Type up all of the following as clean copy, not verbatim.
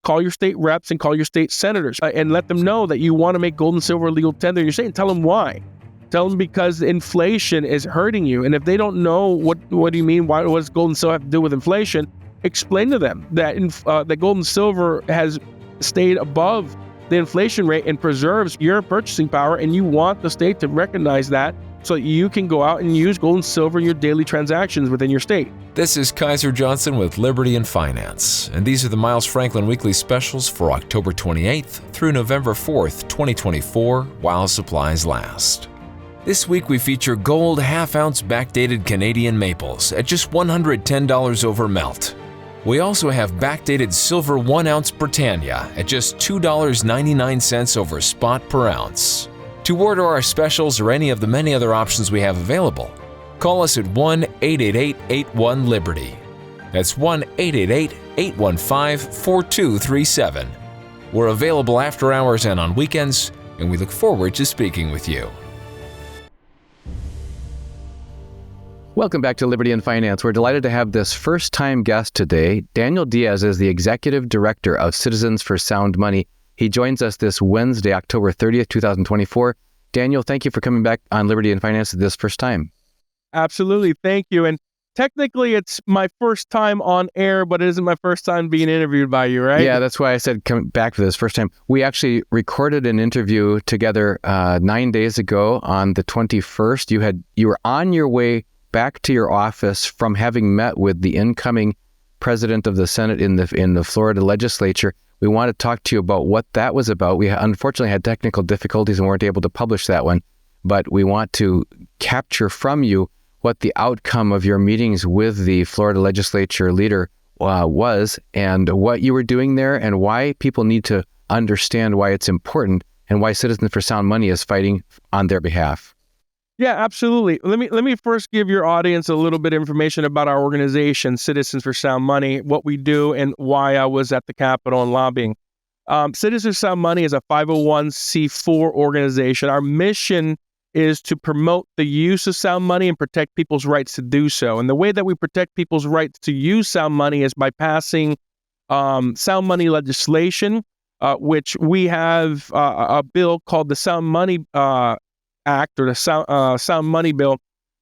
call your state reps and call your state senators and let them know that you want to make gold and silver legal tender in your state, and tell them why. Tell them because inflation is hurting you. And if they don't know what do you mean, what does gold and silver have to do with inflation, explain to them that that gold and silver has stayed above the inflation rate and preserves your purchasing power, and you want the state to recognize that so that you can go out and use gold and silver in your daily transactions within your state. This is Kaiser Johnson with Liberty and Finance, and these are the Miles Franklin Weekly Specials for October 28th through November 4th, 2024, while supplies last. This week we feature gold half-ounce backdated Canadian maples at just $110 over melt. We also have backdated silver 1-ounce Britannia at just $2.99 over spot per ounce. To order our specials or any of the many other options we have available, call us at 1-888-81-LIBERTY. That's 1-888-815-4237. We're available after hours and on weekends, and we look forward to speaking with you. Welcome back to Liberty and Finance. We're delighted to have this first-time guest today. Daniel Diaz is the Executive Director of Citizens for Sound Money. He joins us this Wednesday, October 30th, 2024. Daniel, thank you for coming back on Liberty and Finance this first time. Absolutely. Thank you. And technically, it's my first time on air, but it isn't my first time being interviewed by you, right? Yeah, that's why I said come back for this first time. We actually recorded an interview together 9 days ago on the 21st. You were on your way back to your office from having met with the incoming president of the Senate in the Florida legislature. We want to talk to you about what that was about. We unfortunately had technical difficulties and weren't able to publish that one, but we want to capture from you what the outcome of your meetings with the Florida legislature leader was, and what you were doing there, and why people need to understand why it's important, and why Citizens for Sound Money is fighting on their behalf. Yeah, absolutely. Let me first give your audience a little bit of information about our organization, Citizens for Sound Money, what we do, and why I was at the Capitol and lobbying. Citizens for Sound Money is a 501c4 organization. Our mission is to promote the use of sound money and protect people's rights to do so. And the way that we protect people's rights to use sound money is by passing sound money legislation, which we have a bill called the Sound Money Act, or the Sound Money Bill,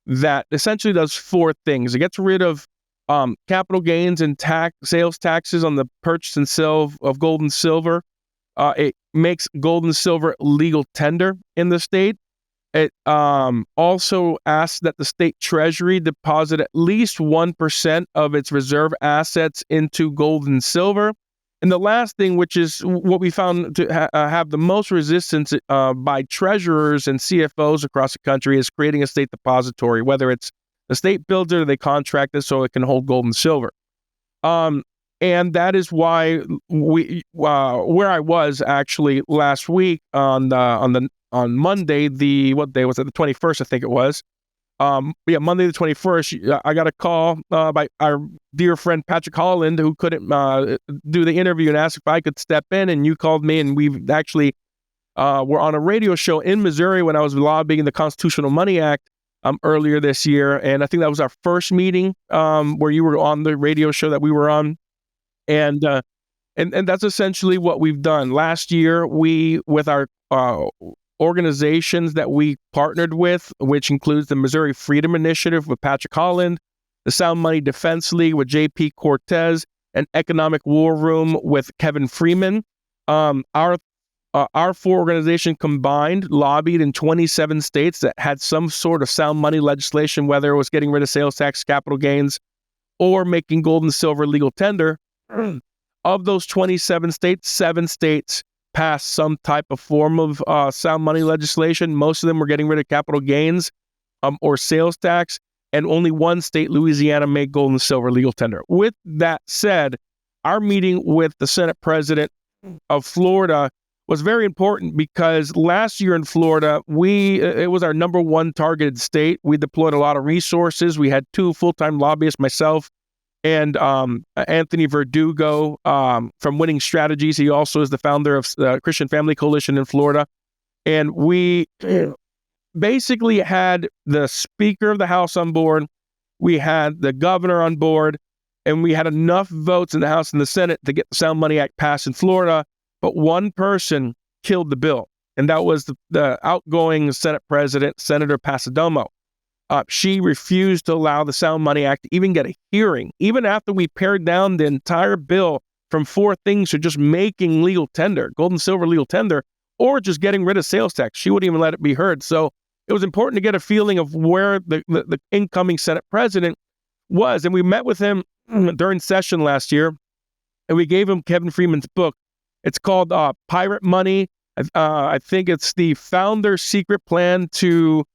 that essentially does four things. It gets rid of capital gains and sales taxes on the purchase and sale of gold and silver. It makes gold and silver legal tender in the state. It also asks that the state treasury deposit at least 1% of its reserve assets into gold and silver. And the last thing, which is what we found to have the most resistance by treasurers and CFOs across the country, is creating a state depository, whether it's the state builds it or they contract it so it can hold gold and silver. And that is why where I was actually last week on Monday, what day was it? The 21st, I think it was. Monday the 21st, I got a call by our dear friend Patrick Holland, who couldn't do the interview, and asked if I could step in, and you called me, and we actually were on a radio show in Missouri when I was lobbying the Constitutional Money Act earlier this year, and I think that was our first meeting where you were on the radio show that we were on, and that's essentially what we've done. Last year, we, with our organizations that we partnered with, which includes the Missouri Freedom Initiative with Patrick Holland, the Sound Money Defense League with J.P. Cortez, and Economic War Room with Kevin Freeman. Our four organizations combined lobbied in 27 states that had some sort of sound money legislation, whether it was getting rid of sales tax, capital gains, or making gold and silver legal tender. Of those 27 states, 7 states passed some type of form of sound money legislation. Most of them were getting rid of capital gains or sales tax, and only one state, Louisiana, made gold and silver legal tender. With that said, our meeting with the Senate President of Florida was very important, because last year in Florida, it was our number one targeted state. We deployed a lot of resources. We had 2 full-time lobbyists, myself and Anthony Verdugo from Winning Strategies. He also is the founder of the Christian Family Coalition in Florida. And we basically had the Speaker of the House on board. We had the governor on board. and we had enough votes in the House and the Senate to get the Sound Money Act passed in Florida, but one person killed the bill, and that was the outgoing Senate President, Senator Pasadomo. She refused to allow the Sound Money Act to even get a hearing, even after we pared down the entire bill from 4 things to just making legal tender, gold and silver legal tender, or just getting rid of sales tax. She wouldn't even let it be heard. So it was important to get a feeling of where the incoming Senate president was. And we met with him during session last year, and we gave him Kevin Freeman's book. It's called Pirate Money. I think it's the founder's secret plan to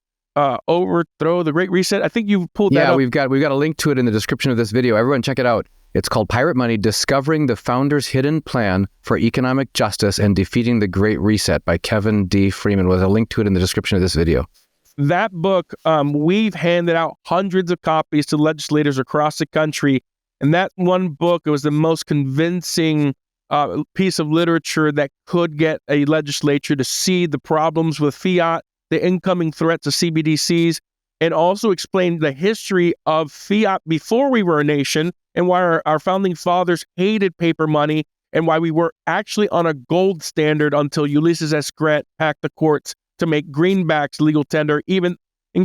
overthrow the Great Reset. I think you've pulled that up. Yeah, we've got a link to it in the description of this video. Everyone check it out. It's called Pirate Money, Discovering the Founder's Hidden Plan for Economic Justice and Defeating the Great Reset by Kevin D. Freeman. There's a link to it in the description of this video. That book, we've handed out hundreds of copies to legislators across the country. And that one book, it was the most convincing piece of literature that could get a legislature to see the problems with fiat, the incoming threats of CBDCs, and also explain the history of fiat before we were a nation and why our founding fathers hated paper money and why we were actually on a gold standard until Ulysses S. Grant packed the courts to make greenbacks legal tender. And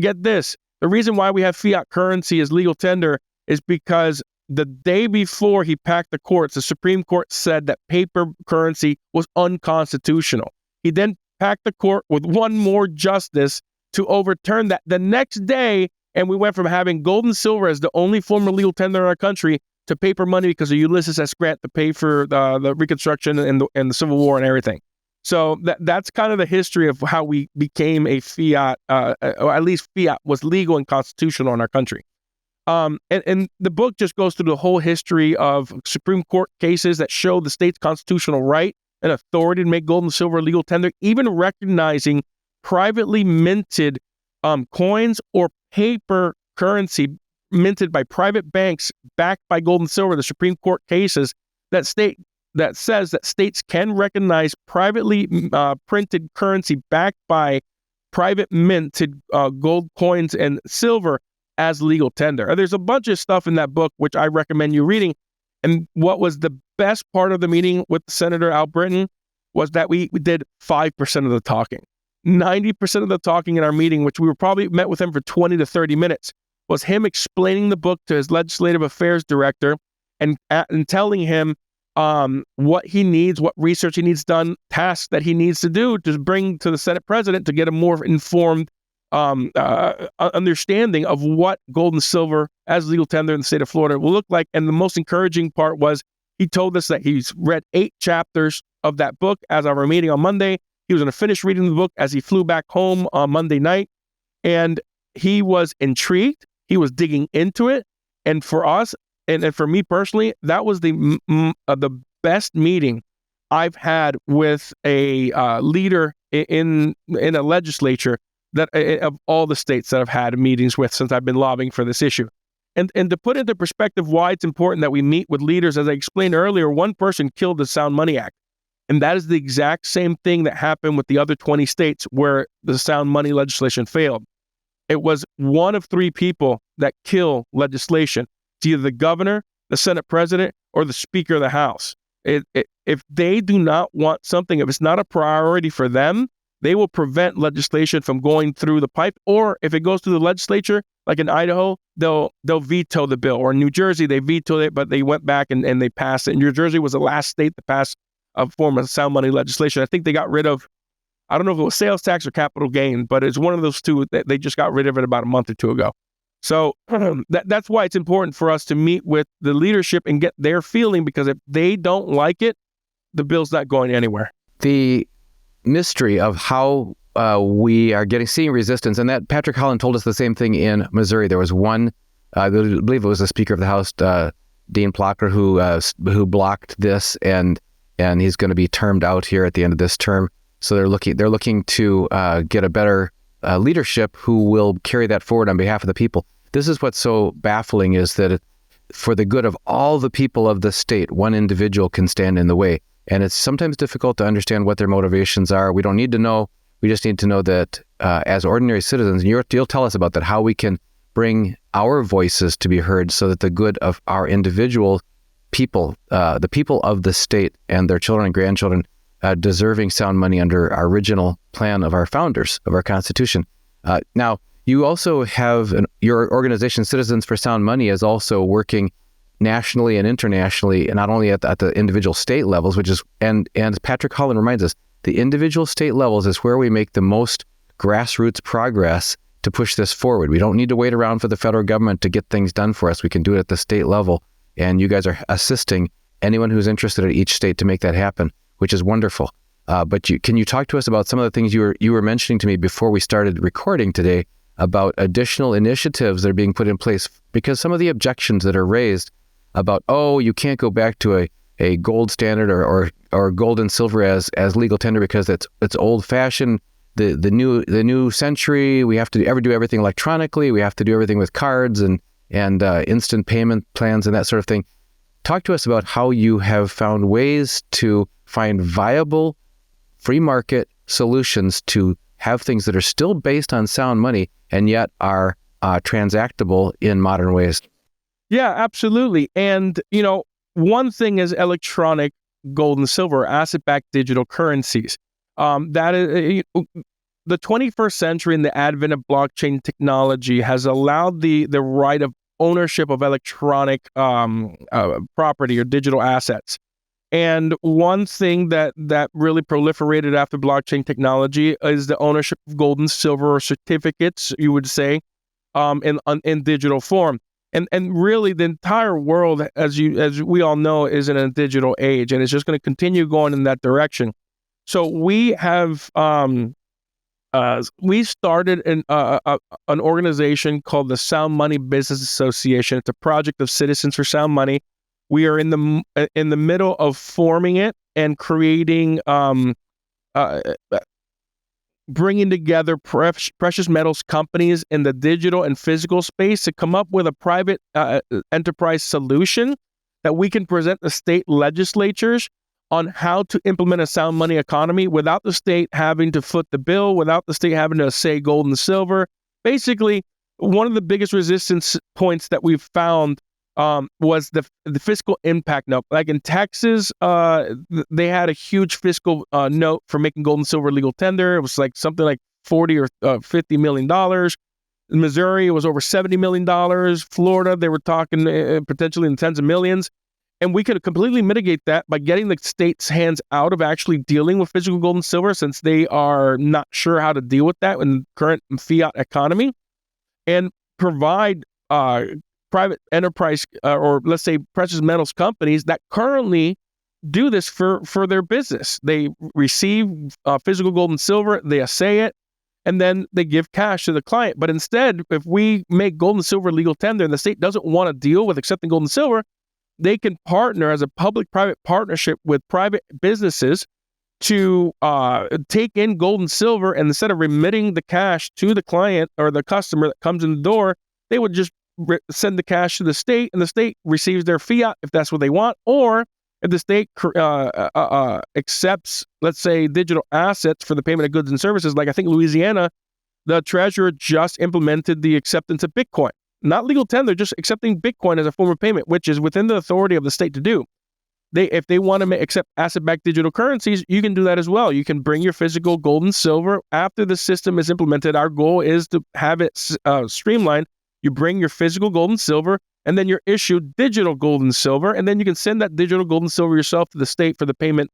get this, the reason why we have fiat currency as legal tender is because the day before he packed the courts, the Supreme Court said that paper currency was unconstitutional. He then packed the court with one more justice to overturn that the next day, and we went from having gold and silver as the only form of legal tender in our country to paper money because of Ulysses S. Grant to pay for the Reconstruction and the Civil War and everything. So that's kind of the history of how we became a fiat, or at least fiat was legal and constitutional in our country. And the book just goes through the whole history of Supreme Court cases that show the state's constitutional right and authority to make gold and silver legal tender, even recognizing privately minted coins or paper currency minted by private banks backed by gold and silver. The Supreme Court cases that says that states can recognize privately printed currency backed by private minted gold coins and silver as legal tender. There's a bunch of stuff in that book which I recommend you reading. And what was the best part of the meeting with Senator Al Britton was that we did 5% of the talking. 90% of the talking in our meeting, which we were probably met with him for 20 to 30 minutes, was him explaining the book to his legislative affairs director and telling him what he needs, what research he needs done, tasks that he needs to do to bring to the Senate president to get a more informed understanding of what gold and silver as legal tender in the state of Florida will look like. And the most encouraging part was he told us that he's read 8 chapters of that book as of our meeting on Monday. He was going to finish reading the book as he flew back home on Monday night. And he was intrigued. He was digging into it. And for us, and for me personally, that was the best meeting I've had with a leader in a legislature that of all the states that I've had meetings with since I've been lobbying for this issue. And to put into perspective why it's important that we meet with leaders, as I explained earlier, one person killed the Sound Money Act. And that is the exact same thing that happened with the other 20 states where the Sound Money legislation failed. It was one of 3 people that kill legislation. It's either the governor, the Senate president, or the Speaker of the House. If they do not want something, if it's not a priority for them, they will prevent legislation from going through the pipe. Or if it goes through the legislature, like in Idaho, they'll veto the bill. Or in New Jersey, they vetoed it, but they went back and they passed it. New Jersey was the last state to pass a form of sound money legislation. I think they got rid of, I don't know if it was sales tax or capital gain, but it's one of those two that they just got rid of it about a month or 2 ago. So that's why it's important for us to meet with the leadership and get their feeling, because if they don't like it, the bill's not going anywhere. The mystery of how we are seeing resistance, and that Patrick Holland told us the same thing in Missouri. There was one, I believe it was the Speaker of the House, Dean Plocker, who blocked this, and he's going to be termed out here at the end of this term. So they're looking to get a better leadership who will carry that forward on behalf of the people. This is what's so baffling, is that for the good of all the people of the state, one individual can stand in the way. And it's sometimes difficult to understand what their motivations are. We don't need to know. We just need to know that as ordinary citizens, and you'll tell us about that, how we can bring our voices to be heard so that the good of our individual people, the people of the state and their children and grandchildren, deserving sound money under our original plan of our founders, of our Constitution. Now, you also have your organization, Citizens for Sound Money, is also working nationally and internationally, and not only at the individual state levels, which is, and Patrick Holland reminds us, the individual state levels is where we make the most grassroots progress to push this forward. We don't need to wait around for the federal government to get things done for us. We can do it at the state level, and you guys are assisting anyone who's interested at each state to make that happen, which is wonderful. But can you talk to us about some of the things you were mentioning to me before we started recording today about additional initiatives that are being put in place? Because some of the objections that are raised about, oh, you can't go back to a gold standard or gold and silver as legal tender because it's old fashioned. The new century, we have to do everything electronically. We have to do everything with cards and instant payment plans and that sort of thing. Talk to us about how you have found ways to find viable free market solutions to have things that are still based on sound money and yet are transactable in modern ways. Yeah, absolutely. And, one thing is electronic gold and silver, asset-backed digital currencies. That is the 21st century and the advent of blockchain technology has allowed the right of ownership of electronic property or digital assets. And one thing that really proliferated after blockchain technology is the ownership of gold and silver certificates, you would say, in digital form. And really, the entire world, as we all know, is in a digital age, and it's just going to continue going in that direction. So we have we started an organization called the Sound Money Business Association. It's a project of Citizens for Sound Money. We are in the middle of forming it and creating, bringing together precious metals companies in the digital and physical space to come up with a private enterprise solution that we can present the state legislatures on how to implement a sound money economy without the state having to foot the bill, without the state having to say gold and silver. Basically, one of the biggest resistance points that we've found was the fiscal impact note. Like in Texas, they had a huge fiscal note for making gold and silver legal tender. It was like something like $40 or $50 million. In Missouri, it was over $70 million. Florida, they were talking potentially in tens of millions. And we could completely mitigate that by getting the state's hands out of actually dealing with physical gold and silver, since they are not sure how to deal with that in the current fiat economy, and provide private enterprise or let's say precious metals companies that currently do this for their business. They receive physical gold and silver, they assay it, and then they give cash to the client. But instead, if we make gold and silver legal tender and the state doesn't want to deal with accepting gold and silver, they can partner as a public-private partnership with private businesses to take in gold and silver, and instead of remitting the cash to the client or the customer that comes in the door, they would just send the cash to the state, and the state receives their fiat if that's what they want. Or if the state accepts, let's say, digital assets for the payment of goods and services, like I think Louisiana, the treasurer just implemented the acceptance of Bitcoin. Not legal tender, just accepting Bitcoin as a form of payment, which is within the authority of the state to do. If they want to accept asset-backed digital currencies, you can do that as well. You can bring your physical gold and silver. After the system is implemented, our goal is to have it streamlined. You bring your physical gold and silver, and then you're issued digital gold and silver, and then you can send that digital gold and silver yourself to the state for the payment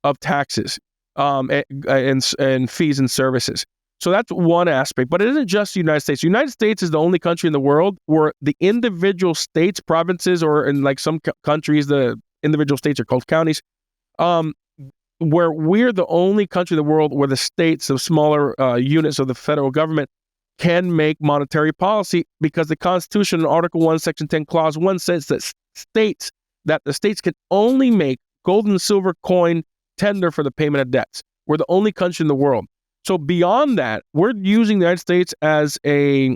of taxes and fees and services. So that's one aspect, but it isn't just the United States. The United States is the only country in the world where the individual states, provinces, or in like some countries, the individual states are called counties, where we're the only country in the world where the states, the smaller units of the federal government, can make monetary policy, because the Constitution in Article 1, Section 10, Clause 1 says that the states can only make gold and silver coin tender for the payment of debts. We're the only country in the world. So beyond that, we're using the United States as a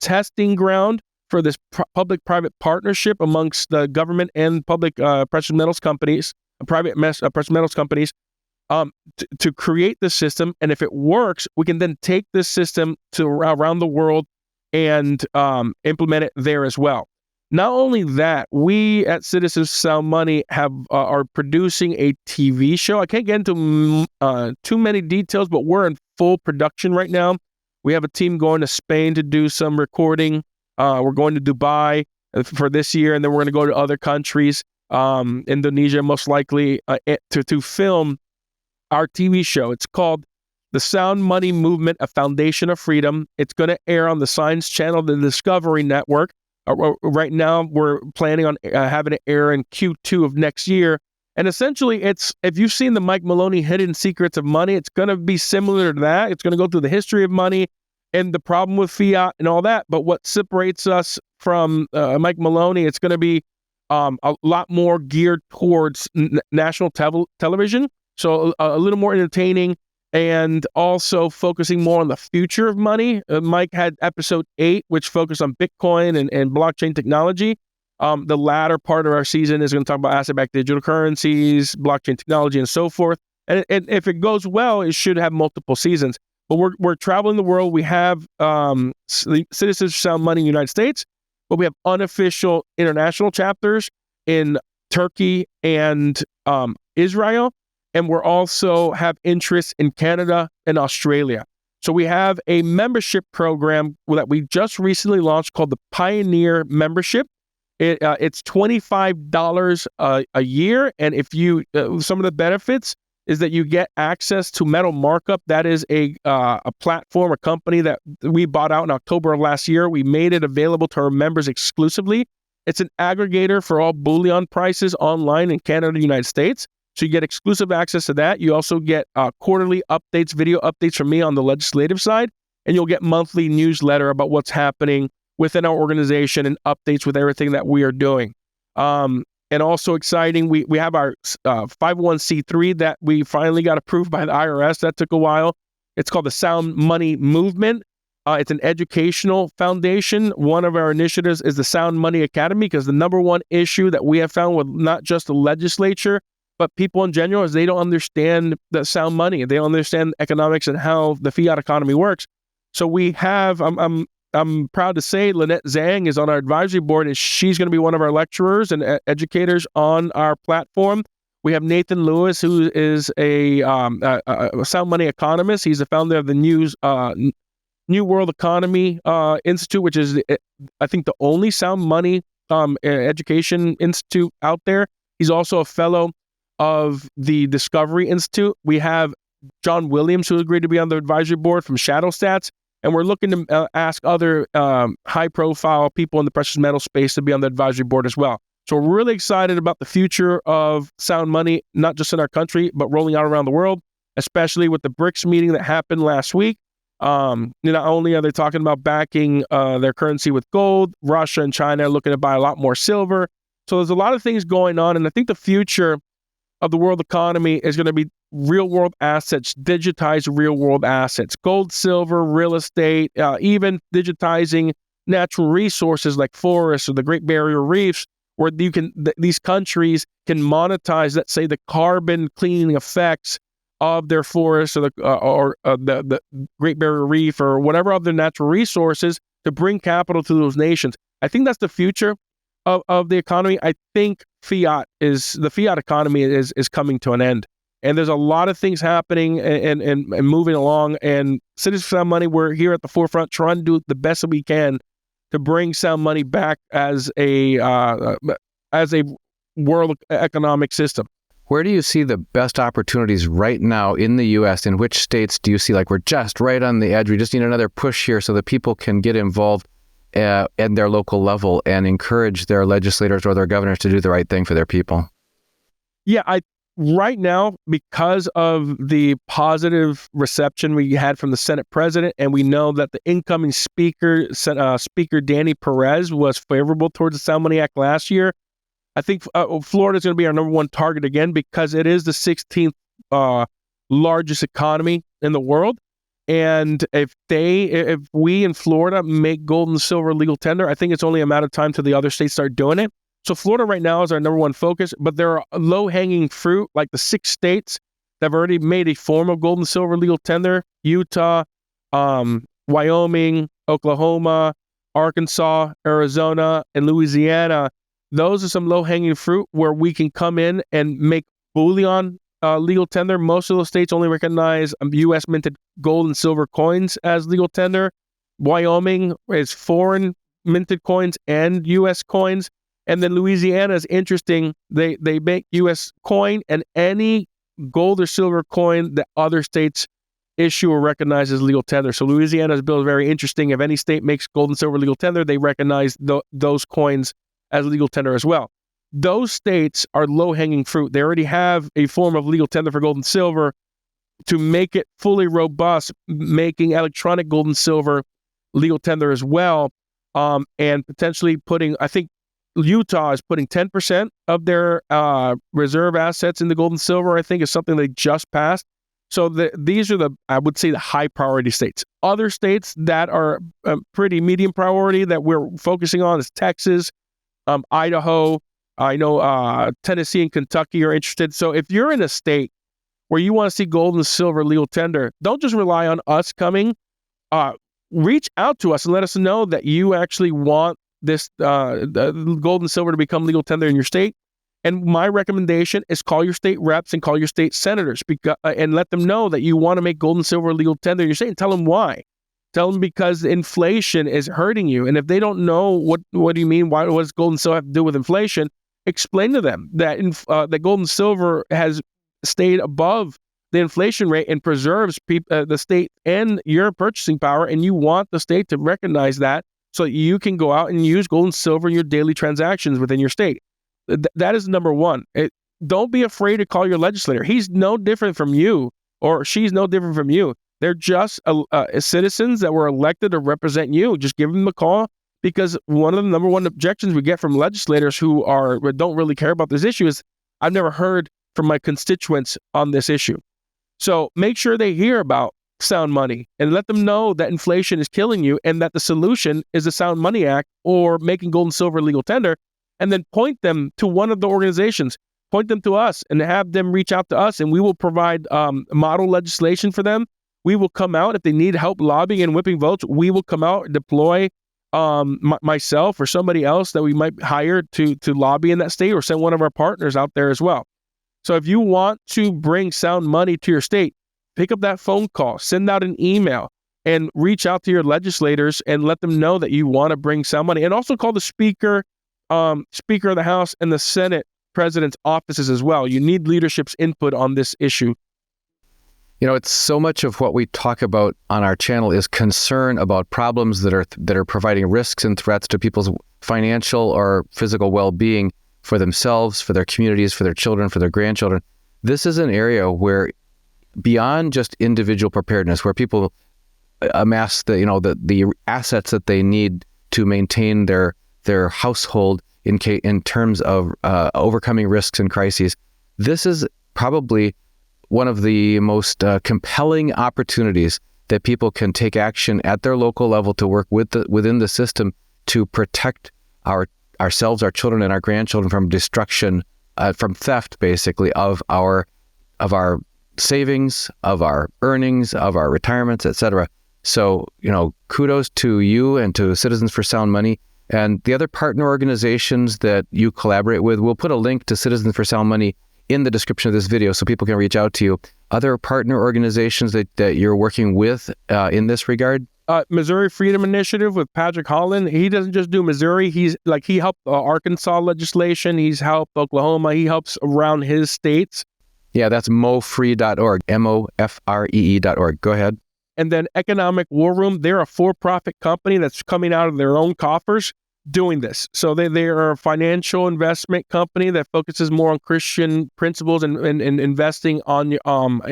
testing ground for this public-private partnership amongst the government and public precious metals companies, private precious metals companies, to create the system. And if it works, we can then take this system to around the world and implement it there as well. Not only that, we at Citizens for Sound Money are producing a TV show. I can't get into too many details, but we're in full production right now. We have a team going to Spain to do some recording. We're going to Dubai for this year, and then we're going to go to other countries, Indonesia most likely, to film our TV show. It's called The Sound Money Movement, A Foundation of Freedom. It's going to air on the Science Channel, the Discovery Network. Right now, we're planning on having it air in Q2 of next year. And essentially, it's, if you've seen the Mike Maloney Hidden Secrets of Money, it's going to be similar to that. It's going to go through the history of money and the problem with fiat and all that. But what separates us from Mike Maloney, it's going to be a lot more geared towards national television. So a little more entertaining, and also focusing more on the future of money. Mike had episode 8, which focused on Bitcoin and blockchain technology. The latter part of our season is going to talk about asset-backed digital currencies, blockchain technology, and so forth. And if it goes well, it should have multiple seasons. But we're traveling the world. We have Citizens for Sound Money in the United States, but we have unofficial international chapters in Turkey and Israel. And we're also have interest in Canada and Australia. So we have a membership program that we just recently launched called the Pioneer Membership. It's $25 a year. And if you, some of the benefits is that you get access to Metal Markup. That is a platform, a company that we bought out in October of last year. We made it available to our members exclusively. It's an aggregator for all bullion prices online in Canada and the United States. So you get exclusive access to that. You also get quarterly updates, video updates from me on the legislative side, and you'll get monthly newsletter about what's happening within our organization and updates with everything that we are doing. And also exciting, we have our 501c3 that we finally got approved by the IRS. That took a while. It's called the Sound Money Movement. It's an educational foundation. One of our initiatives is the Sound Money Academy, because the number one issue that we have found with not just the legislature, but people in general, is they don't understand the sound money. They don't understand economics and how the fiat economy works. So we have, I'm proud to say, Lynette Zhang is on our advisory board, and she's going to be one of our lecturers and educators on our platform. We have Nathan Lewis, who is a sound money economist. He's the founder of the New World Economy Institute, which is, I think, the only sound money education institute out there. He's also a fellow of the Discovery Institute. We have John Williams, who agreed to be on the advisory board from Shadow Stats, and we're looking to ask other high-profile people in the precious metal space to be on the advisory board as well. So we're really excited about the future of sound money, not just in our country, but rolling out around the world, especially with the BRICS meeting that happened last week. Not only are they talking about backing their currency with gold, Russia and China are looking to buy a lot more silver. So there's a lot of things going on, and I think the future of the world economy is going to be real-world assets, digitized real-world assets, gold, silver, real estate, even digitizing natural resources like forests or the Great Barrier Reefs, where you can these countries can monetize, let's say, the carbon cleaning effects of their forests or the Great Barrier Reef or whatever other natural resources to bring capital to those nations. I think that's the future of the economy. I think the fiat economy is coming to an end. And there's a lot of things happening and moving along. And Citizens for Sound Money, we're here at the forefront trying to do the best that we can to bring sound money back as a world economic system. Where do you see the best opportunities right now in the U.S.? In which states do you see like we're just right on the edge? We just need another push here so that people can get involved at their local level and encourage their legislators or their governors to do the right thing for their people? Yeah, right now, because of the positive reception we had from the Senate president, and we know that the incoming Speaker Danny Perez was favorable towards the Sound Money Act last year, I think Florida is going to be our number one target again, because it is the 16th largest economy in the world. And if we in Florida make gold and silver legal tender, I think it's only a matter of time till the other states start doing it. So Florida right now is our number one focus, but there are low-hanging fruit, like the 6 states that have already made a form of gold and silver legal tender: Utah, Wyoming, Oklahoma, Arkansas, Arizona, and Louisiana. Those are some low-hanging fruit where we can come in and make bullion legal tender. Most of those states only recognize U.S. minted gold and silver coins as legal tender. Wyoming is foreign minted coins and U.S. coins. And then Louisiana is interesting. They make U.S. coin and any gold or silver coin that other states issue or recognize as legal tender. So Louisiana's bill is very interesting. If any state makes gold and silver legal tender, they recognize those coins as legal tender as well. Those states are low-hanging fruit. They already have a form of legal tender for gold and silver. To make it fully robust, making electronic gold and silver legal tender as well, and potentially putting, I think Utah is putting 10% of their reserve assets into gold and silver, I think is something they just passed. So these are I would say, the high priority states. Other states that are pretty medium priority that we're focusing on is Texas, Idaho. I know Tennessee and Kentucky are interested. So if you're in a state where you want to see gold and silver legal tender, don't just rely on us coming. Reach out to us and let us know that you actually want this gold and silver to become legal tender in your state. And my recommendation is call your state reps and call your state senators and let them know that you want to make gold and silver legal tender in your state, and tell them why. Tell them because inflation is hurting you. And if they don't know what do you mean, what does gold and silver have to do with inflation, explain to them that that gold and silver has stayed above the inflation rate and preserves the state and your purchasing power, and you want the state to recognize that so that you can go out and use gold and silver in your daily transactions within your state. That is number one. Don't be afraid to call your legislator. He's no different from you, or she's no different from you. They're just citizens that were elected to represent you. Just give them a call, because one of the number one objections we get from legislators who don't really care about this issue is, I've never heard from my constituents on this issue. So make sure they hear about sound money and let them know that inflation is killing you and that the solution is the Sound Money Act or making gold and silver legal tender, and then point them to one of the organizations, point them to us and have them reach out to us, and we will provide model legislation for them. We will come out if they need help lobbying and whipping votes. We will come out and deploy myself or somebody else that we might hire to lobby in that state, or send one of our partners out there as well. So if you want to bring sound money to your state, pick up that phone call, send out an email, and reach out to your legislators and let them know that you want to bring sound money. And also call the Speaker of the House and the Senate President's offices as well. You need leadership's input on this issue. You know, it's so much of what we talk about on our channel is concern about problems that are providing risks and threats to people's financial or physical well-being for themselves, for their communities, for their children, for their grandchildren. This is an area where, beyond just individual preparedness, where people amass the assets that they need to maintain their household in terms of overcoming risks and crises, this is probably one of the most compelling opportunities that people can take action at their local level to work within the system to protect ourselves, our children, and our grandchildren from destruction, from theft, basically, of our savings, of our earnings, of our retirements, etc. So, kudos to you and to Citizens for Sound Money and the other partner organizations that you collaborate with. We'll put a link to Citizens for Sound Money in the description of this video so people can reach out to you. Other partner organizations that you're working with in this regard? Missouri Freedom Initiative with Patrick Holland. He doesn't just do Missouri. He helped Arkansas legislation. He's helped Oklahoma. He helps around his states. Yeah, that's mofree.org, MOFREE.org. Go ahead. And then Economic War Room. They're a for-profit company that's coming out of their own coffers doing this. So they are a financial investment company that focuses more on Christian principles and investing on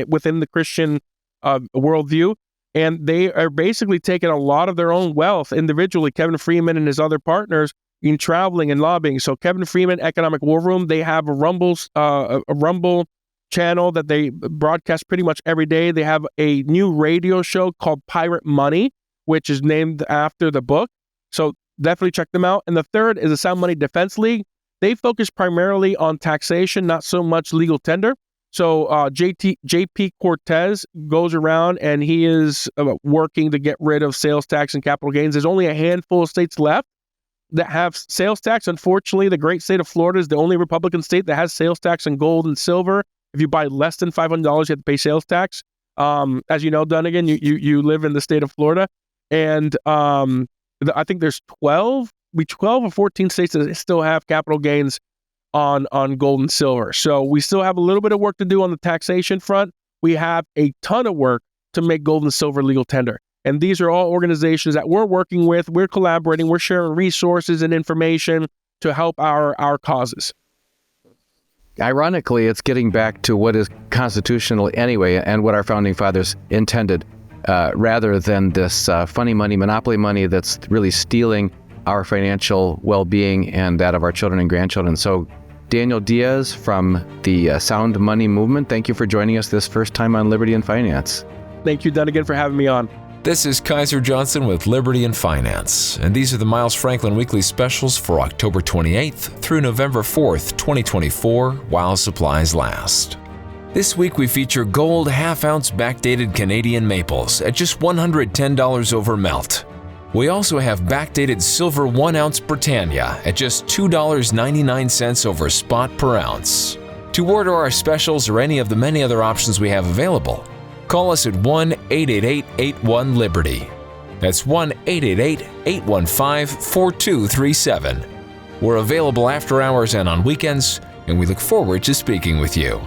within the Christian worldview. And they are basically taking a lot of their own wealth individually, Kevin Freeman and his other partners, in traveling and lobbying. So Kevin Freeman, Economic War Room, they have a Rumble channel that they broadcast pretty much every day. They have a new radio show called Pirate Money, which is named after the book. So definitely check them out. And the third is the Sound Money Defense League. They focus primarily on taxation, not so much legal tender. So JP Cortez goes around and he is working to get rid of sales tax and capital gains. There's only a handful of states left that have sales tax. Unfortunately, the great state of Florida is the only Republican state that has sales tax on gold and silver. If you buy less than $500, you have to pay sales tax. As you know, Dunnigan, you live in the state of Florida, and I think there's 12 or 14 states that still have capital gains on gold and silver. So we still have a little bit of work to do on the taxation front. We have a ton of work to make gold and silver legal tender. And these are all organizations that we're working with, we're collaborating, we're sharing resources and information to help our causes. Ironically, it's getting back to what is constitutional anyway and what our founding fathers intended, rather than this funny money, monopoly money that's really stealing our financial well-being and that of our children and grandchildren. So Daniel Diaz from the Sound Money Movement, thank you for joining us this first time on Liberty and Finance. Thank you, Dunnigan, for having me on. This is Kaiser Johnson with Liberty and Finance, and these are the Miles Franklin Weekly Specials for October 28th through November 4th, 2024, while supplies last. This week we feature gold half-ounce backdated Canadian maples at just $110 over melt. We also have backdated silver 1-ounce Britannia at just $2.99 over spot per ounce. To order our specials or any of the many other options we have available, call us at 1-888-81-LIBERTY. That's 1-888-815-4237. We're available after hours and on weekends, and we look forward to speaking with you.